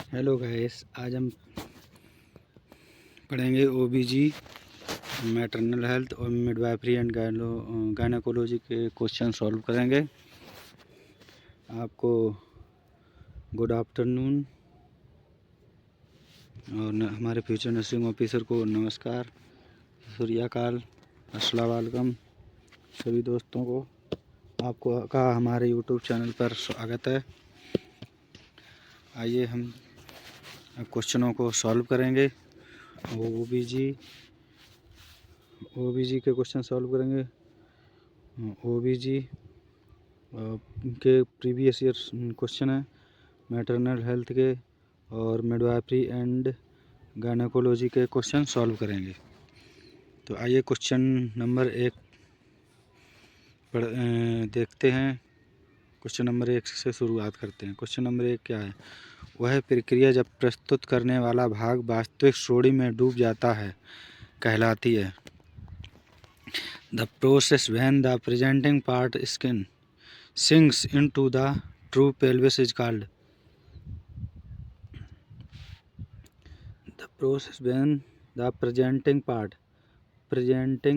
Hello guys, आज हम पढ़ेंगे ओबीजी, मैटरनल हेल्थ और मिडवाइफरी एंड गायनेकोलॉजी के क्वेश्चन सॉल्व करेंगे। आपको गुड आफ्टरनून और हमारे फ्यूचर नर्सिंग ऑफिसर को नमस्कार, सूर्याकाल, अस्सलाम वालेकुम। सभी दोस्तों को आपको का हमारे यूट्यूब चैनल पर स्वागत है। आइए हम क्वेश्चनों को सॉल्व करेंगे। ओबीजी के क्वेश्चन सॉल्व करेंगे। ओबीजी के प्रीवियस ईयर क्वेश्चन है, मैटरनल हेल्थ के और मिडवाइफरी एंड गायनेकोलॉजी के क्वेश्चन सॉल्व करेंगे। तो आइए क्वेश्चन नंबर 1 देखते हैं। क्वेश्चन नंबर 1 से शुरुआत करते हैं। क्वेश्चन नंबर 1 क्या है? वह प्रक्रिया जब प्रस्तुत करने वाला भाग वास्तविक श्रेणी में डूब जाता है कहलाती है। The process when the presenting part skin sinks into the true pelvis is called. The process when the presenting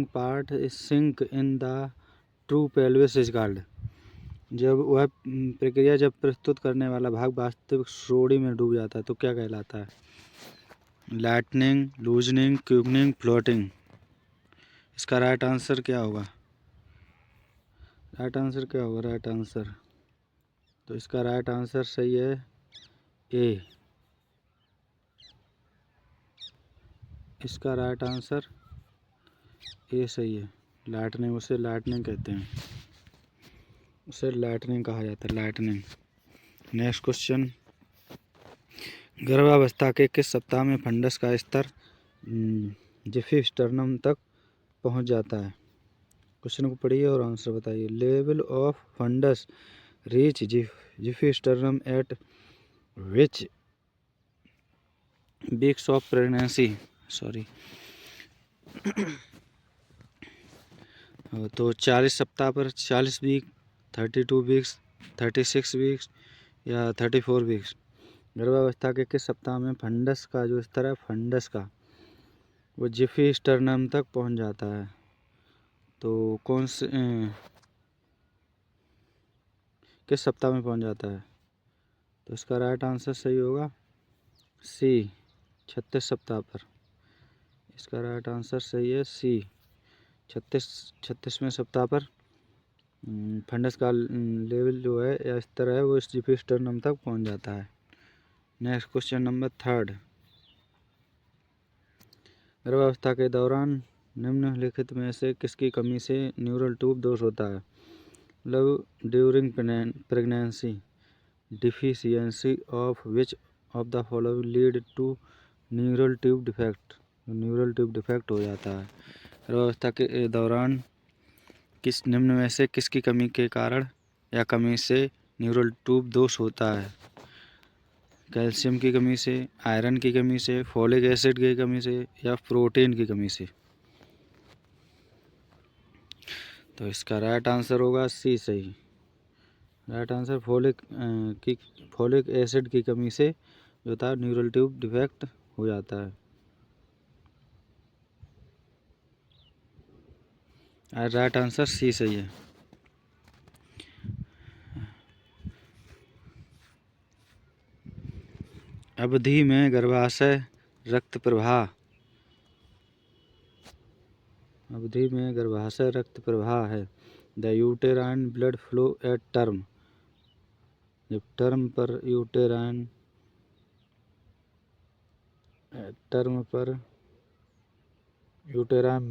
part is sink in the true pelvis is called. जब वह प्रक्रिया जब प्रस्तुत करने वाला भाग वास्तविक श्रेणी में डूब जाता है तो क्या कहलाता है? Lightening, loosening, quickening, floating. इसका राइट आंसर क्या होगा? राइट आंसर तो इसका राइट आंसर सही है ए। इसका राइट आंसर ए सही है। लाइटनिंग, उसे लाइटनिंग कहते हैं, उसे लाइटनिंग कहा जाता है, लाइटनिंग। नेक्स्ट क्वेश्चन, गर्भावस्था के किस सप्ताह में फंडस का स्तर जिफी स्टर्नम तक पहुंच जाता है? क्वेश्चन को पढ़िए और आंसर बताइए। Level of fundus reach xiphisternum at which weeks of pregnancy? तो 40 सप्ताह पर, 40 वीक, 32 वीक्स, 36 वीक्स या 34 वीक्स। गर्भावस्था के किस सप्ताह में फंडस का जो स्तर है, फंडस का, वो जिफी स्टर्नम तक पहुंच जाता है? तो कौन से किस सप्ताह में पहुंच जाता है? तो इसका राइट आंसर सही होगा सी, 36 सप्ताह पर। इसका राइट आंसर सही है सी, 36वें सप्ताह पर फंडस का लेवल जो है या स्तर है वो जिफी स्टर्नम तक पहुंच जाता है। नेक्स्ट क्वेश्चन नंबर 3, गर्भावस्था के दौरान निम्नलिखित में से किसकी कमी से न्यूरल ट्यूब दोष होता है? मतलब during pregnancy, deficiency of which of the following lead to neural tube defect? Neural tube defect हो जाता है गर्भावस्था के दौरान। किस निम्न में से किसकी कमी के कारण या कमी से न्यूरल ट्यूब दोष होता है? कैल्शियम की कमी से, आयरन की कमी से, फोलिक एसिड की कमी से या प्रोटीन की कमी से? तो इसका राइट आंसर होगा सी सही। राइट आंसर फोलिक एसिड की कमी से जो था न्यूरल ट्यूब डिफेक्ट हो जाता है। राइट आंसर सी सही है। अवधि में गर्भाशय रक्त प्रवाह, अवधि में गर्भाशय रक्त प्रवाह है। The uterine blood flow at term, जब टर्म पर यूटेराइन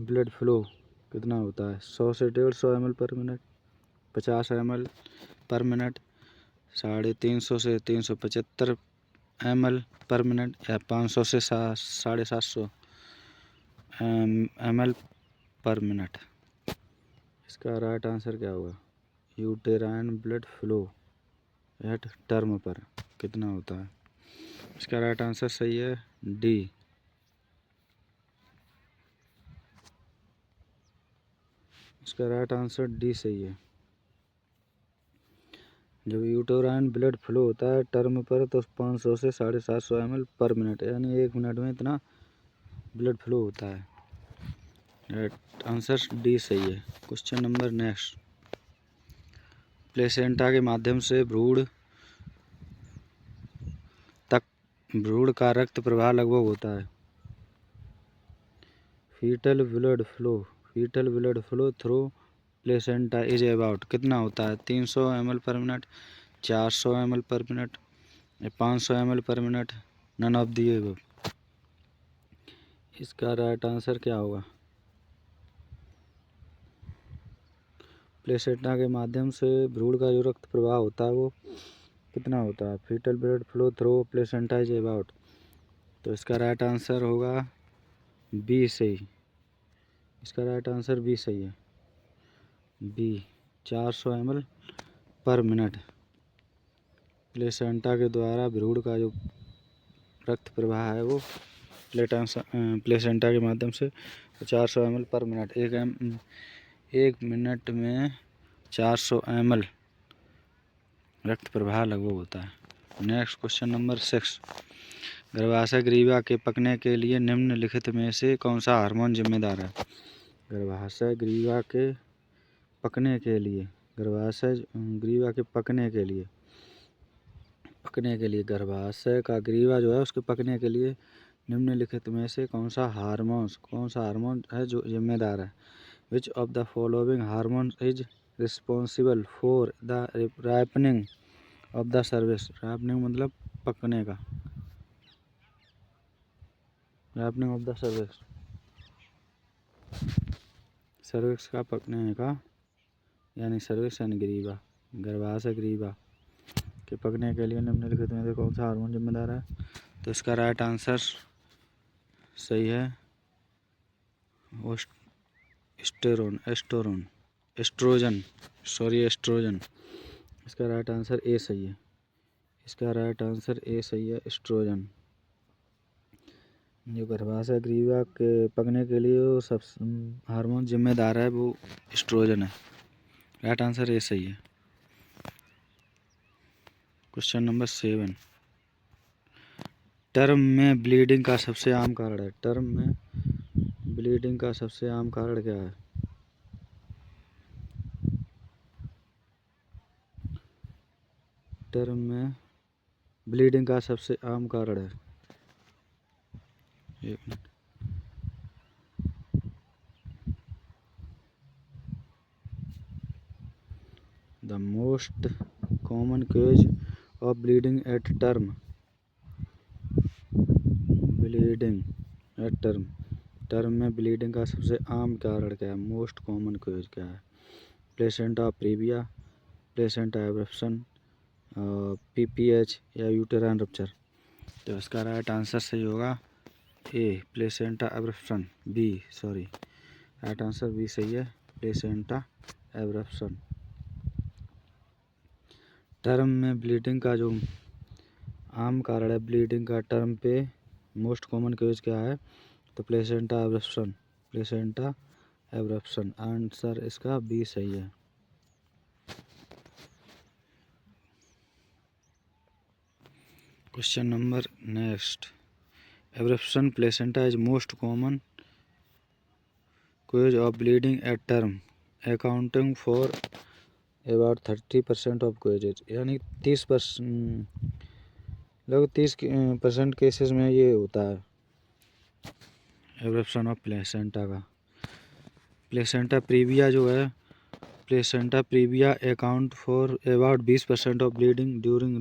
ब्लड फ्लो कितना होता है? 100 से 150 ml per minute, 50 ml per minute, 350 से 375 ml पर मिनट या 500 से 750 ml पर मिनट। इसका राइट आंसर क्या होगा? Uterine blood flow at term पर कितना होता है? इसका राइट आंसर सही है डी। इसका राइट आंसर डी सही है। जब यूटेराइन ब्लड फ्लो होता है टर्म पर तो 500 से 750 ml पर मिनट, यानी 1 मिनट में इतना ब्लड फ्लो होता है। आंसर डी सही है। क्वेश्चन नंबर नेक्स्ट, प्लेसेंटा के माध्यम से भ्रूण का रक्त प्रवाह लगभग होता है। Fetal blood flow through placenta is about कितना होता है? 300 ml per minute, 400 ml per minute, 500 ml per minute, none of the above. इसका राइट आंसर क्या होगा? प्लेसेंटा के माध्यम से भ्रूण का जो रक्त प्रवाह होता है वो कितना होता है? Fetal blood flow through placenta is about, तो इसका राइट आंसर होगा बी सही। इसका राइट आंसर बी सही है, B 400 ml per minute. Placenta के द्वारा भ्रूण का जो रक्त प्रवाह है वो प्लेसेंटा के माध्यम से 400 ml पर मिनट, एक मिनट में 400 ml रक्त प्रवाह लगभग होता है। नेक्स्ट क्वेश्चन नंबर 6, गर्भाशय ग्रीवा के पकने के लिए निम्नलिखित में से कौन सा हार्मोन जिम्मेदार है? गर्भाशय ग्रीवा के पकने के लिए, गर्भाशय ग्रीवा के पकने के लिए गर्भाशय का ग्रीवा जो है उसके पकने के लिए निम्नलिखित में से कौन सा हार्मोन है जो जिम्मेदार है? विच of the following hormone is responsible for the ripening of the cervix? Ripening मतलब पकने का, राइपनिंग ऑफ द सर्विक्स का पकने का, यानी सर्विक्स यानी ग्रीवा, गर्भाशय ग्रीवा के पकने के लिए निम्नलिखित में से कौन सा हार्मोन जिम्मेदार है? तो इसका राइट आंसर सही है एस्ट्रोजन। इसका राइट आंसर ए सही है। इसका राइट आंसर ए सही है, एस्ट्रोजन। जो गर्भाशय ग्रीवा के पकने के लिए वो सब हार्मोन जिम्मेदार है वो एस्ट्रोजन है। राइट आंसर ए सही है। क्वेश्चन नंबर 7, टर्म में ब्लीडिंग का सबसे आम कारण है। टर्म में ब्लीडिंग का सबसे आम कारण क्या है? टर्म में ब्लीडिंग का सबसे आम कारण है, एक minute, the most common cause of bleeding at term. Term में ब्लीडिंग का सबसे आम कारण क्या है? मोस्ट कॉमन cause क्या है? Placenta previa, placenta abruption, PPH या यूटेराइन रप्चर? तो इसका राइट आंसर सही होगा A, placenta abruption. Right answer B सही है, प्लेसेंटा एब्रप्शन। टर्म में ब्लीडिंग का जो आम कारण है ब्लीडिंग का टर्म पे, मोस्ट कॉमन केज क्या है? तो प्लेसेंटा एब्रप्शन। आंसर इसका बी सही है। Question number next, abruption placenta is most common cause of bleeding at term accounting for about 30% of cases, यानी 30% लगभग 30% केसेस में ये होता है एब्रप्शन ऑफ प्लेसेंटा का। Placenta previa account for about 20% of bleeding during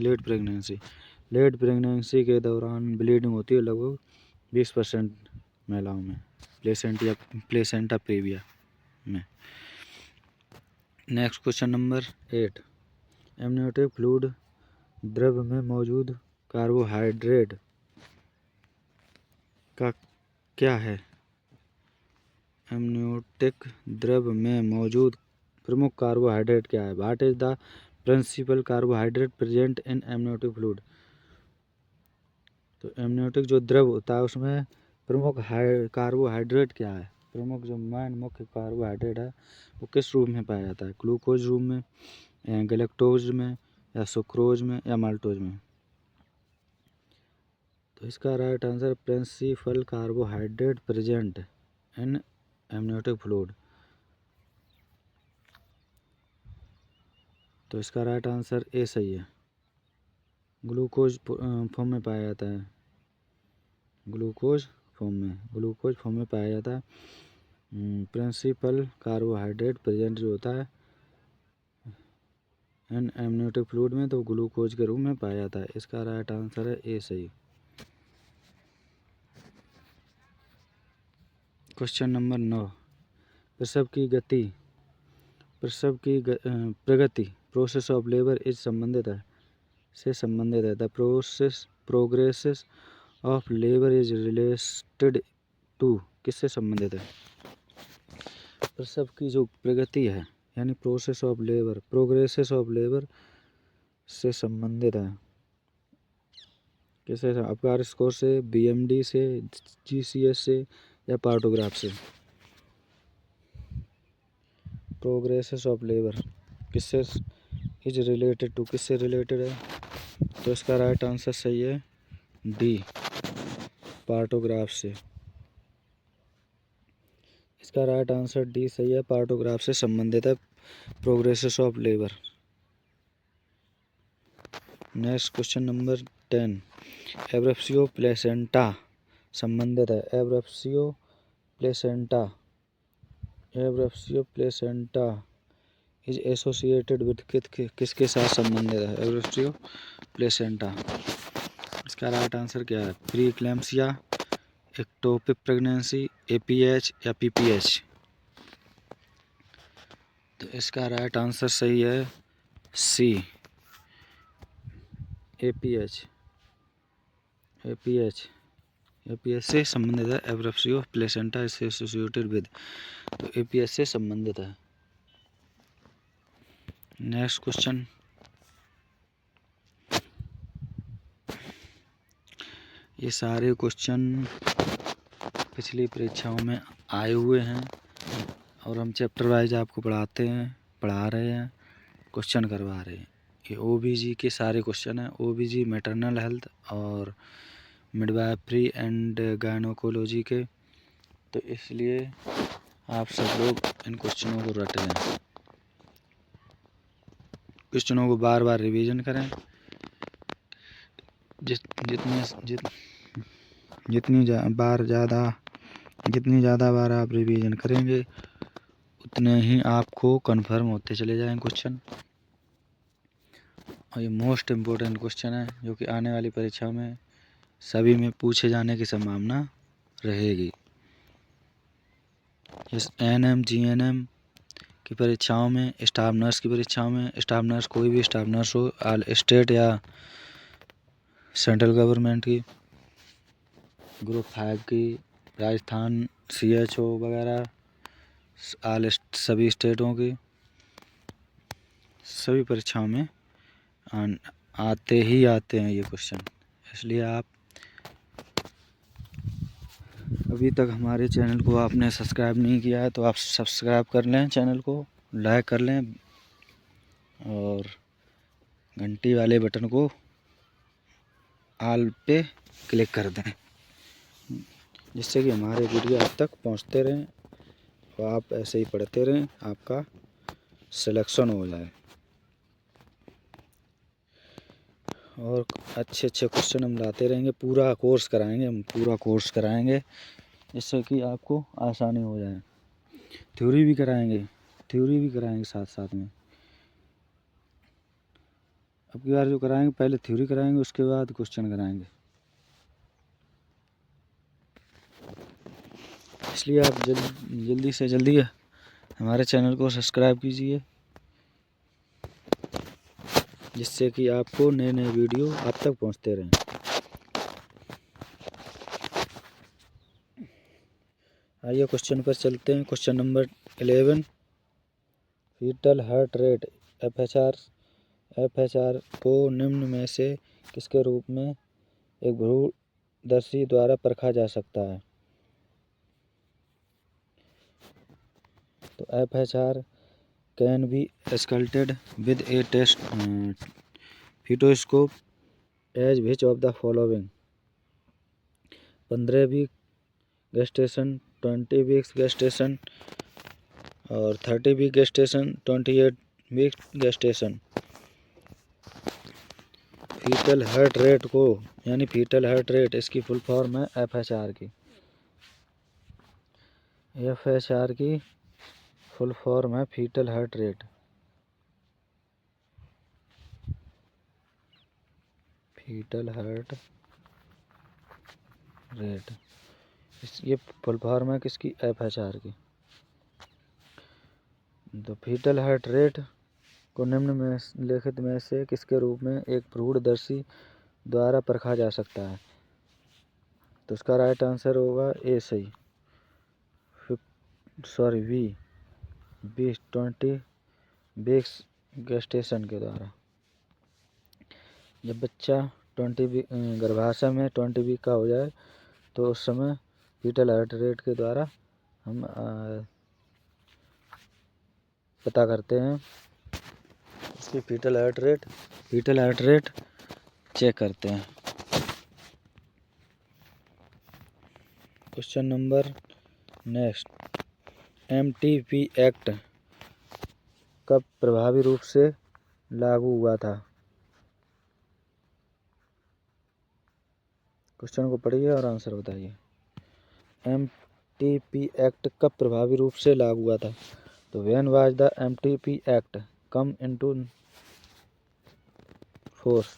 late pregnancy के दौरान ब्लीडिंग होती है लगभग 20% महिलाओं में प्लेसेंटा प्रीविया में। Next question number 8, amniotic fluid द्रव में मौजूद कार्बोहाइड्रेट का क्या है? एमनियोटिक द्रव में मौजूद प्रमुख कार्बोहाइड्रेट क्या है? What is the principal carbohydrate present in amniotic fluid? तो एमनियोटिक जो द्रव होता है उसमें प्रमुख कार्बोहाइड्रेट क्या है? प्रमुख जो मुख्य कार्बोहाइड्रेट है वो किस रूप में पाया जाता है? ग्लूकोज रूप में, गैलेक्टोज में, या सुक्रोज में या माल्टोज में। तो इसका right answer principal carbohydrate present in amniotic fluid. तो इसका राइट आंसर ए सही है। ग्लूकोज फॉर्म में पाया जाता है, ग्लूकोज फॉर्म में पाया जाता है। प्रिंसिपल कार्बोहाइड्रेट प्रेजेंट जो होता है इन एमनियोटिक फ्लूइड में, तो ग्लूकोज के रूप में पाया जाता है। इसका राइट आंसर है ए सही। क्वेश्चन नंबर 9, प्रसव की प्रगति प्रोसेस ऑफ लेबर इज संबंधित है the progress of labour is related to, किससे संबंधित है? प्रसव की जो प्रगति है यानी प्रोग्रेस ऑफ लेबर से संबंधित है। किससे? अपकार स्कोर से, BMD से, GCS से या पार्टोग्राफ से। प्रोग्रेस ऑफ लेबर किससे इज रिलेटेड टू, किससे रिलेटेड है? तो इसका राइट आंसर सही है डी, पार्टोग्राफ से। इसका राइट आंसर डी सही है, पार्टोग्राफ से संबंधित है progress of labour. Next question number 10, abruptio placenta संबंधित है। Abruptio placenta is associated with किसके साथ संबंधित है? Abruptio placenta. इसका राइट आंसर क्या है? Pre eclampsia, ectopic pregnancy, APH या PPH। तो इसका राइट आंसर सही है सी, APH से संबंधित है। एब्रेप्सियो प्लेसेंटा इससे एसोसिएटेड विद, तो APH से संबंधित है। नेक्स्ट क्वेश्चन, ये सारे क्वेश्चन पिछली परीक्षाओं में आए हुए हैं और हम चैप्टर वाइज आपको पढ़ा रहे हैं, क्वेश्चन करवा रहे हैं। ये OBG के सारे क्वेश्चन हैं, OBG मैटरनल हेल्थ और मिडवाइफरी एंड गायनोकोलॉजी के। तो इसलिए आप सब लोग इन क्वेश्चनों को रट लें, क्वेश्चनों को बार बार रिवीजन करें। जितनी ज़्यादा बार आप रिवीजन करेंगे उतने ही आपको कंफर्म होते चले जाएंगे क्वेश्चन। और ये मोस्ट इम्पोर्टेंट क्वेश्चन है जो कि आने वाली परीक्षा में सभी में पूछे जाने की संभावना रहेगी। इस ANM GNM की परीक्षाओं में, स्टाफ नर्स की परीक्षाओं में, स्टाफ नर्स कोई भी स्टाफ नर्स हो, ऑल स्टेट या सेंट्रल गवर्नमेंट की, ग्रुप 5 की, राजस्थान CHO वगैरह, सभी स्टेटों की, सभी परीक्षाओं में आते हैं ये क्वेश्चन। इसलिए आप अभी तक हमारे चैनल को आपने सब्सक्राइब नहीं किया है तो आप सब्सक्राइब कर लें, चैनल को लाइक कर लें और घंटी वाले बटन को ऑल पे क्लिक कर दें, जिससे कि हमारे वीडियो आप तक पहुंचते रहें और आप ऐसे ही पढ़ते रहें, आपका सिलेक्शन हो जाए। और अच्छे क्वेश्चन हम लाते रहेंगे, पूरा कोर्स कराएंगे जिससे कि आपको आसानी हो जाए। थ्योरी भी कराएंगे साथ में। अब की बार जो कराएंगे पहले थ्योरी कराएंगे, उसके बाद क्वेश्चन कराएंगे। इसलिए आप जल्दी से जल्दी हमारे चैनल को सब्सक्राइब कीजिए, जिससे कि आपको नए वीडियो आप तक पहुंचते रहें। आइए क्वेश्चन पर चलते हैं। Question number 11, fetal heart rate FHR को निम्न में से किसके रूप में एक भ्रूणदर्शी द्वारा परखा जा सकता है? तो FHR can be auscultated with a test fetoscope as which of the following? 15 week gestation, 20 weeks gestation और 30 week gestation, 28 week gestation. Fetal heart rate को यानी फीटल हार्ट रेट इसकी फुल फॉर्म है FHR की। FHR की full form है fetal heart rate. Fetal heart rate ये full form है किसकी? FHR की। तो फीटल हार्ट रेट को निम्न में लिखित में से किसके रूप में एक भ्रूणदर्शी द्वारा परखा जा सकता है? तो उसका राइट आंसर होगा ए सही, बी 20 वीक्स गेस्टेशन के द्वारा। जब बच्चा 20 गर्भाशय में 20 वीक का हो जाए तो उस समय फीटल हार्ट रेट के द्वारा हम पता करते हैं उसकी फीटल हार्ट रेट चेक करते हैं। Question number next, MTP act कब प्रभावी रूप से लागू हुआ था? क्वेश्चन को पढ़िए और आंसर बताइए। MTP एक्ट कब प्रभावी रूप से लागू हुआ था? तो when was the MTP act come into force?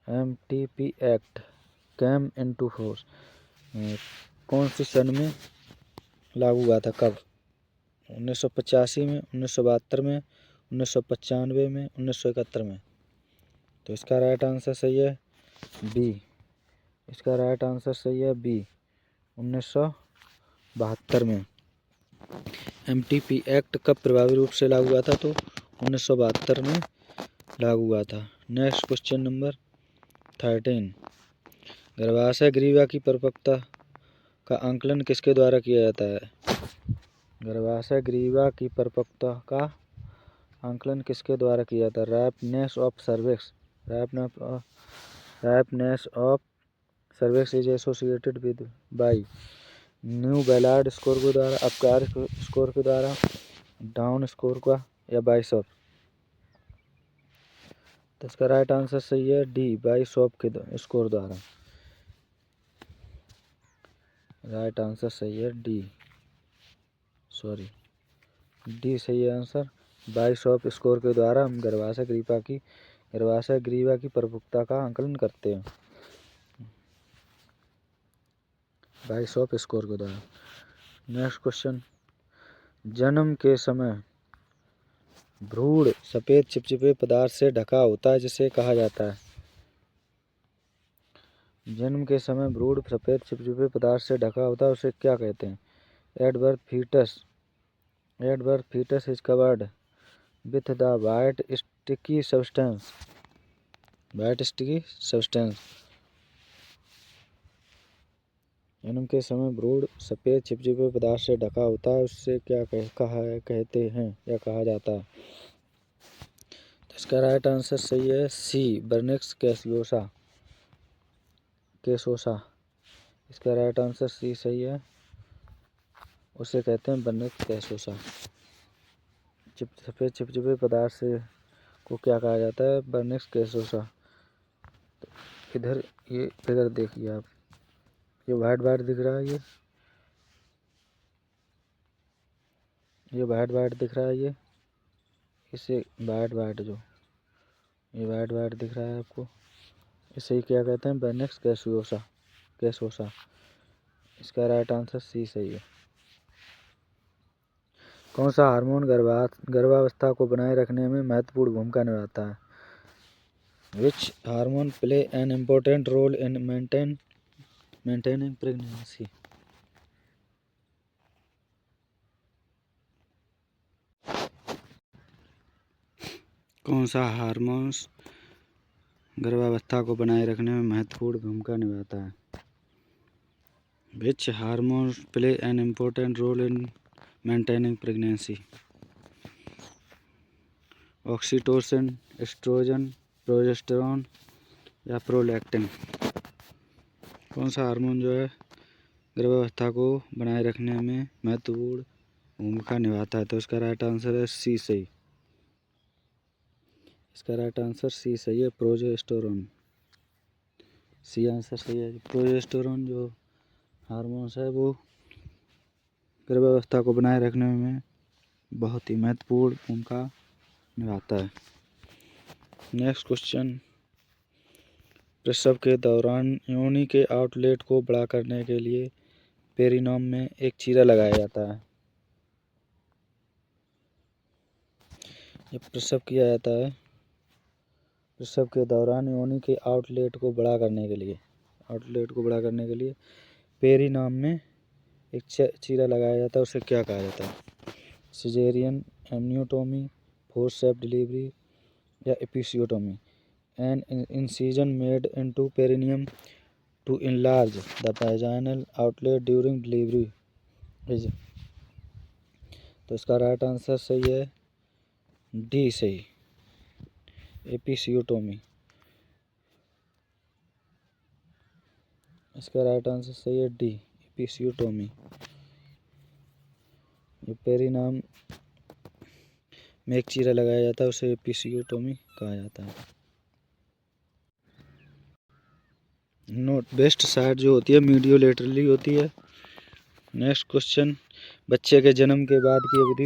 MTP act came into force कौन सी सन में लागू हुआ था? कब? 1985 में, 1972 में, 1995 में, 1971 में। तो इसका राइट आंसर सही है बी। इसका राइट आंसर सही है बी, 1972 में। MTP एक्ट कब प्रभावी रूप से लागू हुआ था? तो 1972 में लागू हुआ था। नेक्स्ट क्वेश्चन नंबर 13, गर्भाशय ग्रीवा की परिपक्वता का आंकलन किसके द्वारा किया जाता है? गर्भाशय ग्रीवा की परिपक्वता का आंकलन किसके द्वारा किया जाता है? Ripeness of cervix. Ripeness of cervix is associated with by new Ballard score के द्वारा, अपकार स्कोर के द्वारा, डाउन स्कोर का, या बाइसॉप। तो इसका राइट आंसर सही है डी, बाइसॉप के स्कोर द्वारा। राइट आंसर सही है डी, डी सही है आंसर। बाइसॉप स्कोर के द्वारा हम गर्भाशय ग्रीवा की परिपक्वता का आंकलन करते हैं, बाइसॉप स्कोर के द्वारा। नेक्स्ट क्वेश्चन, जन्म के समय भ्रूण सफेद चिपचिपे पदार्थ से ढका होता है जिसे कहा जाता है? जन्म के समय भ्रूण सफेद चिपचिपे पदार्थ से ढका होता है उसे क्या कहते हैं? At birth fetus is covered with the white sticky substance. जन्म के समय भ्रूण सफेद चिपचिपे पदार्थ से ढका होता है उससे क्या कहते हैं या कहा जाता है? तो इसका राइट आंसर सही है सी, बर्निक्स कैसोसा। इसका राइट आंसर सी सही है, उसे कहते हैं बर्निक्स कैसोसा। सफेद चिपचिपे पदार्थ से को क्या कहा जाता है? बर्निक्स कैसोसा। तो इधर ये फिगर देखिए आप, ये वाइट दिख रहा है, ये वाइट दिख रहा है, ये इसे वाइट जो ये वाइट दिख रहा है आपको, इसे क्या कहते हैं? बर्निक्स कैसोसा। इसका राइट आंसर सी सही है। कौन सा हार्मोन गर्भावस्था को बनाए रखने में महत्वपूर्ण भूमिका निभाता है? Which hormone play an important role in maintaining pregnancy? कौन सा हार्मोन्स गर्भावस्था को बनाए रखने में महत्वपूर्ण भूमिका निभाता है? Which hormone play an important role in maintaining pregnancy? Oxytocin, estrogen, progesterone या प्रोलैक्टिन। कौन सा हार्मोन जो है गर्भावस्था को बनाए रखने में महत्वपूर्ण भूमिका निभाता है? तो इसका राइट आंसर है सी सही। इसका राइट आंसर सी सही है, प्रोजेस्टेरॉन। सी आंसर सही है। प्रोजेस्टेरॉन जो हार्मोन्स है वो गर्भावस्था को बनाए रखने में बहुत ही महत्वपूर्ण भूमिका निभाता है। नेक्स्ट क्वेश्चन, प्रसव के दौरान योनि के आउटलेट को बड़ा करने के लिए पेरिनोम में एक चीरा लगाया जाता है। जब प्रसव किया जाता है, प्रसव के दौरान योनि के आउटलेट को बड़ा करने के लिए पेरिनोम में एक चीरा लगाया जाता है। उसे क्या कहा जाता है? सिजेरियन, एम्नियोटोमी, फोर्सेप्स डिलीवरी या episiotomy. An incision made into perineum to enlarge the vaginal outlet during delivery is। तो इसका राइट आंसर सही है, डी सही, एपिसियोटोमी। इसका राइट आंसर सही है, डी, एपिसियोटोमी। जो पेरिनाम में एक चीरा लगाया जाता है उसे एपिसियोटोमी कहा जाता है। नोट, बेस्ट साइड जो होती है मीडियोलेटरली होती है। नेक्स्ट क्वेश्चन, बच्चे के जन्म के बाद की अवधि